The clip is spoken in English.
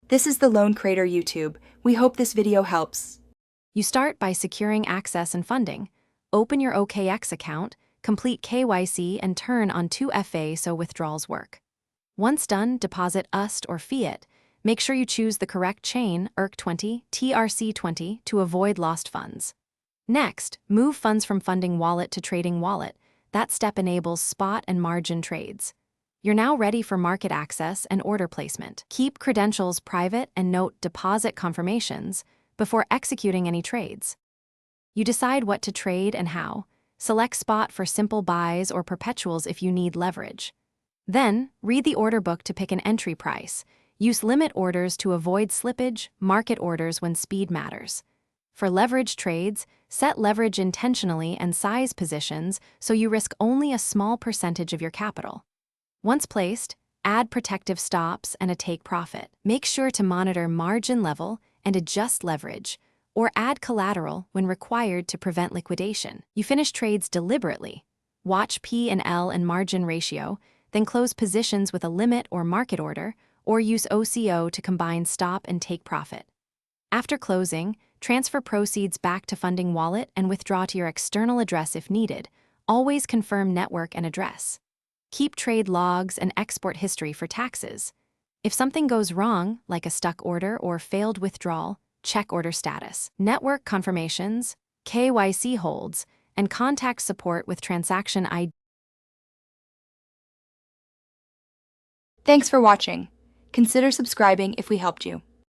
This is the Loan Creator YouTube. We hope this video helps. You start by securing access and funding. Open your OKEx account, complete KYC, and turn on 2FA so withdrawals work. Once done, deposit UST or fiat. Make sure you choose the correct chain, ERC20, TRC20, to avoid lost funds. Next, move funds from funding wallet to trading wallet. That step enables spot and margin trades. You're now ready for market access and order placement. Keep credentials private and note deposit confirmations before executing any trades. You decide what to trade and how. Select spot for simple buys or perpetuals if you need leverage. Then, read the order book to pick an entry price. Use limit orders to avoid slippage, market orders when speed matters. For leverage trades, set leverage intentionally and size positions so you risk only a small percentage of your capital. Once placed, add protective stops and a take profit. Make sure to monitor margin level and adjust leverage, or add collateral when required to prevent liquidation. You finish trades deliberately. Watch P&L and margin ratio, then close positions with a limit or market order, or use OCO to combine stop and take profit. After closing, transfer proceeds back to funding wallet and withdraw to your external address if needed. Always confirm network and address. Keep trade logs and export history for taxes. If something goes wrong, like a stuck order or failed withdrawal, check order status. Network confirmations, KYC holds, and contact support with transaction ID. Thanks for watching. Consider subscribing if we helped you.